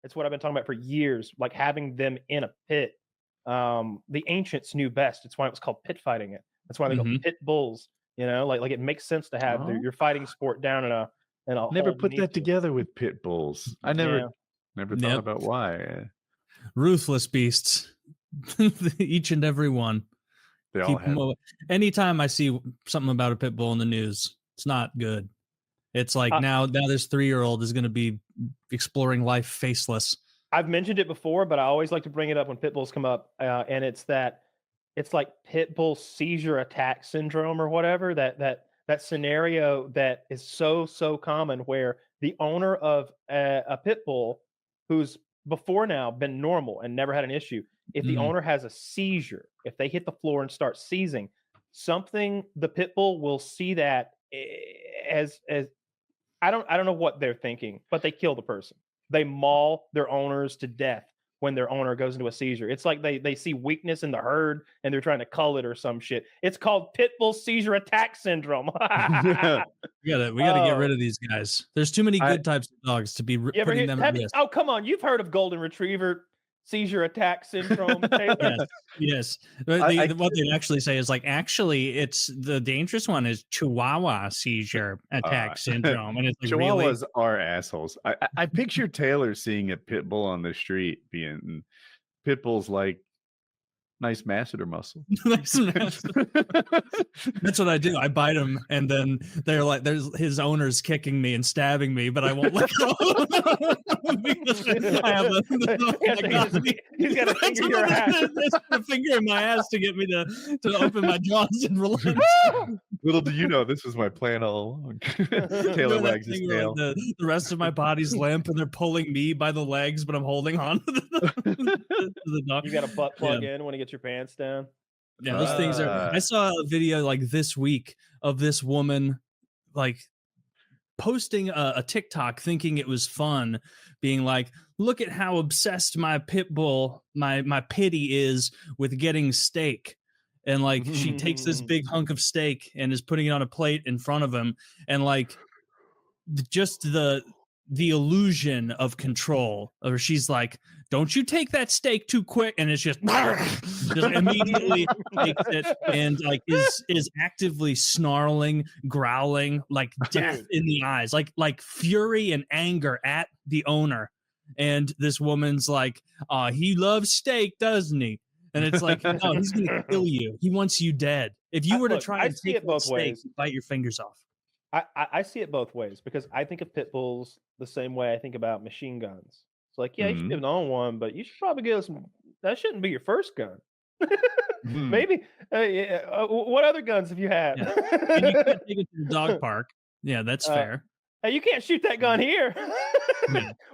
It's what I've been talking about for years, like having them in a pit. The ancients knew best. It's why it was called pit fighting. That's why they go pit bulls. You know, like it makes sense to have your fighting sport down in a never hole put beneath that you. together with pit bulls. I never thought about why. Ruthless beasts, each and every one. They all have. Anytime I see something about a pit bull in the news, it's not good. It's like now this 3-year-old is going to be exploring life faceless. I've mentioned it before, but I always like to bring it up when pit bulls come up, and it's like pit bull seizure attack syndrome or whatever, that scenario that is so common, where the owner of a pit bull who's before now been normal and never had an issue, if the owner has a seizure, if they hit the floor and start seizing, the pit bull will see that as I don't know what they're thinking, but they kill the person. They maul their owners to death when their owner goes into a seizure. It's like they see weakness in the herd and they're trying to cull it or some shit. It's called pit bull seizure attack syndrome. we gotta get rid of these guys. There's too many good types of dogs to be putting them at risk. Oh, come on. You've heard of golden retriever seizure attack syndrome, Taylor? Yes. What they actually say is it's the dangerous one is Chihuahua seizure attack syndrome. And it's like, Chihuahuas are assholes. I picture Taylor seeing a pit bull on the street being pit bulls like nice masseter muscle. That's what I do. I bite him, and then they're like, "There's his owner's kicking me and stabbing me, but I won't let go." Because I have he's got a finger in your ass. A finger in my ass to get me to open my jaws and relent. Little do you know, this was my plan all along. Taylor wags his tail. Like the rest of my body's limp, and they're pulling me by the legs, but I'm holding on to the dog. You got a butt plug in when you get your pants down. Yeah, those things are. I saw a video like this week of this woman like posting a TikTok, thinking it was fun, being like, "Look at how obsessed my pit bull, my pitty is with getting steak." And like she takes this big hunk of steak and is putting it on a plate in front of him, and like just the illusion of control, or she's like, "Don't you take that steak too quick," and it's just immediately takes it and like is actively snarling, growling, like death in the eyes, like fury and anger at the owner. And this woman's like, "He loves steak, doesn't he?" And it's like, no, he's gonna kill you. He wants you dead. If you were to try to take it both ways, bite your fingers off. I see it both ways, because I think of pit bulls the same way I think about machine guns. It's like, yeah, you should own one, but you should probably get some. That shouldn't be your first gun. Maybe. What other guns have you had? Yeah. And you can't take it to the dog park. Yeah, that's fair. Hey, you can't shoot that gun here.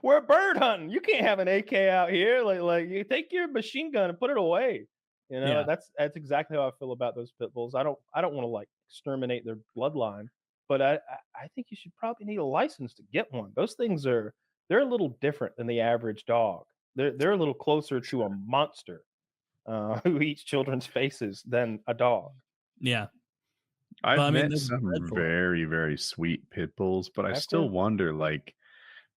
We're bird hunting. You can't have an AK out here. Like you take your machine gun and put it away. You know, that's exactly how I feel about those pit bulls. I don't want to like exterminate their bloodline, but I think you should probably need a license to get one. Those things they're a little different than the average dog. They're a little closer to a monster who eats children's faces than a dog. Yeah. I've met some very, very sweet pit bulls, but I still wonder, like,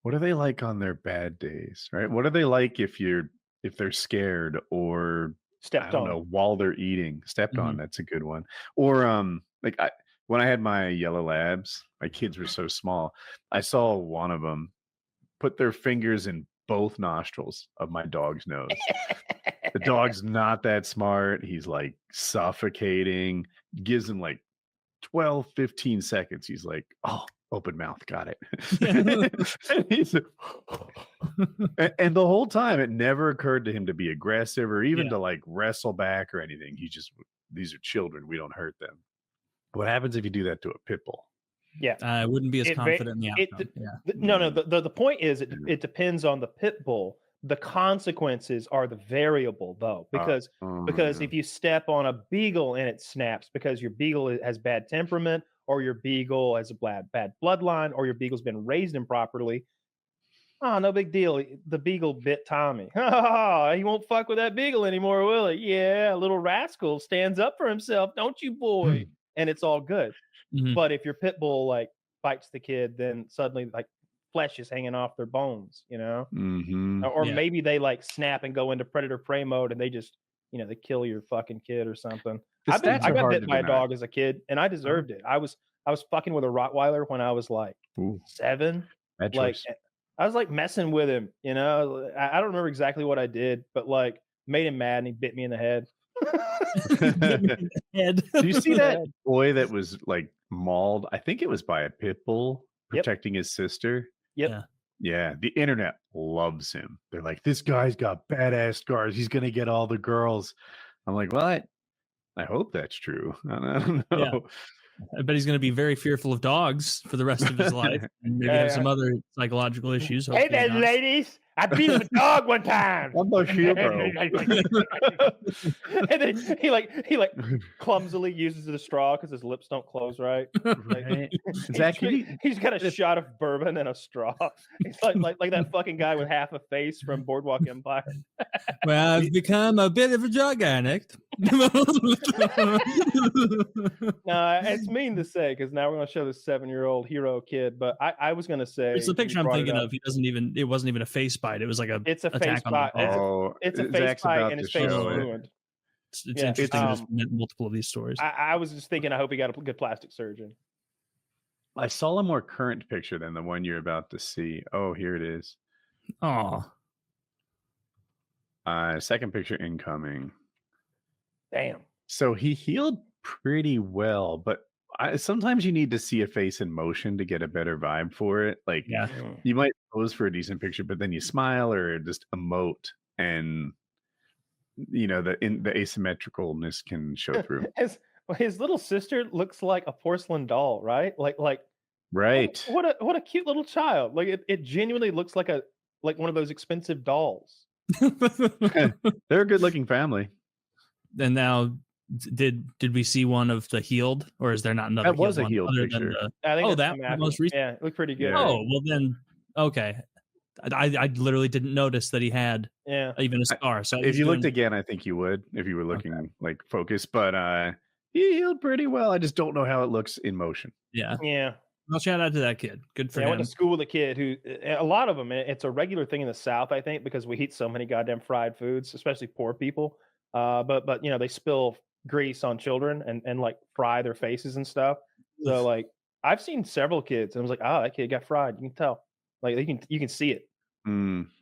what are they like on their bad days, right? What are they like if they're scared or stepped on? While they're eating, stepped on. That's a good one. Or when I had my yellow labs, my kids were so small. I saw one of them put their fingers in both nostrils of my dog's nose. The dog's not that smart. He's like suffocating. Gives him like 12, 15 seconds. He's like, "Oh, open mouth, got it." And the whole time, it never occurred to him to be aggressive or even to like wrestle back or anything. These are children. We don't hurt them. What happens if you do that to a pit bull? Yeah, I wouldn't be as confident in the outcome. No. The point is, it depends on the pit bull. The consequences are the variable, though, because if you step on a beagle and it snaps because your beagle has bad temperament, or your beagle has a bad bloodline, or your beagle's been raised improperly, no big deal. The beagle bit Tommy. He won't fuck with that beagle anymore, will he? Yeah, little rascal stands up for himself, don't you, boy? And it's all good. But if your pit bull like bites the kid, then suddenly like flesh is hanging off their bones, you know? Mm-hmm. Or Yeah. maybe they like snap and go into predator prey mode and they just, you know, they kill your fucking kid or something. I got bit by a dog as a kid and I deserved it. I was fucking with a Rottweiler when I was like 7. Bad Like choice. I was like messing with him, you know. I don't remember exactly what I did, but like made him mad and he bit me in the head. Do you see that boy that was like mauled? I think it was by a pit bull protecting his sister. Yep. Yeah, the internet loves him. They're like, this guy's got badass scars. He's gonna get all the girls. I'm like, what? I hope that's true. I don't know. Yeah. I bet he's going to be very fearful of dogs for the rest of his life, and maybe have some other psychological issues. Hey there, ladies! I beat a dog one time. I'm not hero. And then he like clumsily uses the straw because his lips don't close right. Like, he's got a shot of bourbon and a straw. He's like that fucking guy with half a face from Boardwalk Empire. Well, I've become a bit of a drug addict. No, it's mean to say because now we're going to show this 7-year-old hero kid. But I was going to say it's the picture I'm thinking of. It wasn't even a face bite. It was like it's a face bite. It's a face bite, and his face is ruined. It's interesting. There's multiple of these stories. I was just thinking. I hope he got a good plastic surgeon. I saw a more current picture than the one you're about to see. Oh, here it is. Oh. Second picture incoming. Damn. So he healed pretty well, but sometimes you need to see a face in motion to get a better vibe for it. Like, you might pose for a decent picture, but then you smile or just emote, and you know the asymmetricalness can show through. His little sister looks like a porcelain doll, right? Like right. What a cute little child. Like it genuinely looks like one of those expensive dolls. They're a good-looking family. And now, did we see one of the healed, or is there not another? That was a healed picture. I think that most recent. Yeah, it looked pretty good. Oh well, then okay. I literally didn't notice that he had even a scar. So if you looked again, I think you would if you were looking like focused. But he healed pretty well. I just don't know how it looks in motion. Yeah. Well, shout out to that kid. Good for him. I went to school with a kid who, a lot of them, it's a regular thing in the South, I think, because we eat so many goddamn fried foods, especially poor people. But you know, they spill grease on children and like fry their faces and stuff. So like I've seen several kids and I was like, oh, that kid got fried. You can tell. Like you can see it.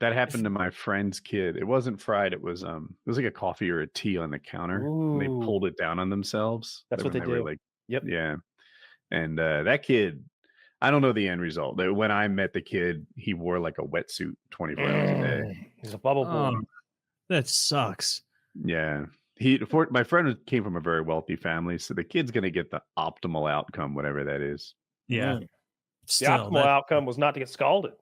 That happened to my friend's kid. It wasn't fried. It was like a coffee or a tea on the counter. And they pulled it down on themselves. That's what they do. Were like, yep. Yeah. And that kid, I don't know the end result. When I met the kid, he wore like a wetsuit 24 hours a day. He's a bubble boy. That sucks. Yeah. My friend came from a very wealthy family, so the kid's going to get the optimal outcome, whatever that is. Yeah. The optimal outcome was not to get scalded.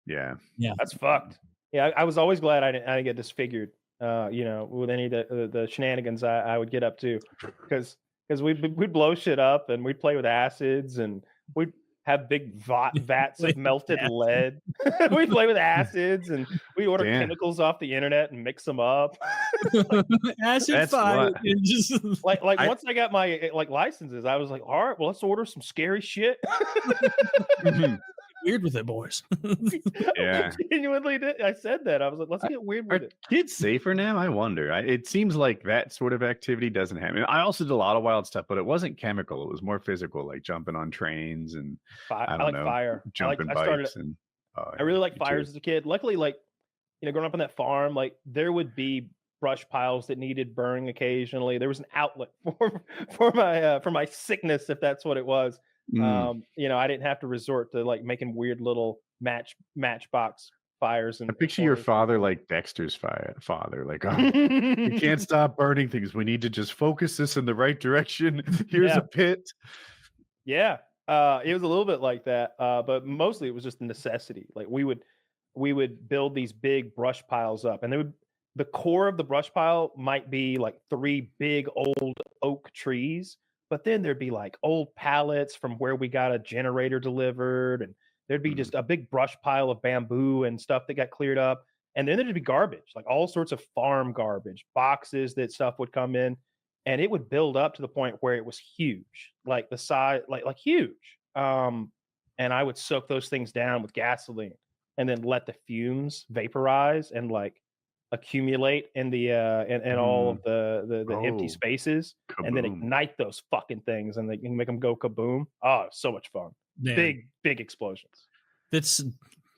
Yeah. That's fucked. Yeah, I was always glad I didn't get disfigured. You know, with any of the shenanigans I would get up to, because we'd blow shit up and we'd play with acids and we'd have big vats of melted lead. We play with acids and we order chemicals off the internet and mix them up. Acid fire. Like once I got my licenses, I was like, all right, well, let's order some scary shit. Weird with it, boys. Yeah. I genuinely did. I said that. I was like, let's get weird with it. Kids safer now? I wonder. It seems like that sort of activity doesn't happen. I also did a lot of wild stuff, but it wasn't chemical. It was more physical, like jumping on trains and I don't know, fire. Jumping bikes. I really like fires as a kid. Luckily, like, you know, growing up on that farm, like there would be brush piles that needed burning occasionally. There was an outlet for my sickness, if that's what it was. You know, I didn't have to resort to like making weird little matchbox fires. And I picture your father like Dexter's father, like, oh, we can't stop burning things. We need to just focus this in the right direction. Here's a pit. Yeah, it was a little bit like that, but mostly it was just a necessity. Like we would build these big brush piles up, and the core of the brush pile might be like 3 big old oak trees. But then there'd be like old pallets from where we got a generator delivered, and there'd be just a big brush pile of bamboo and stuff that got cleared up. And then there'd be garbage, like all sorts of farm garbage, boxes that stuff would come in, and it would build up to the point where it was huge, like the size, like huge. and I would soak those things down with gasoline and then let the fumes vaporize and like accumulate in the in all of the empty spaces, and then ignite those fucking things, and they can make them go kaboom. Oh, so much fun. Man. Big explosions.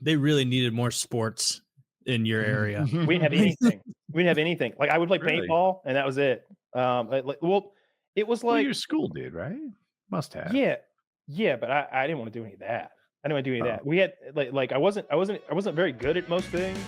They really needed more sports in your area. We didn't have anything. We didn't have anything. Like I would play paintball, and that was it. It was like your school did, right? Must have. Yeah, but I didn't want to do any of that. I didn't want to do any of that. We had like I wasn't very good at most things,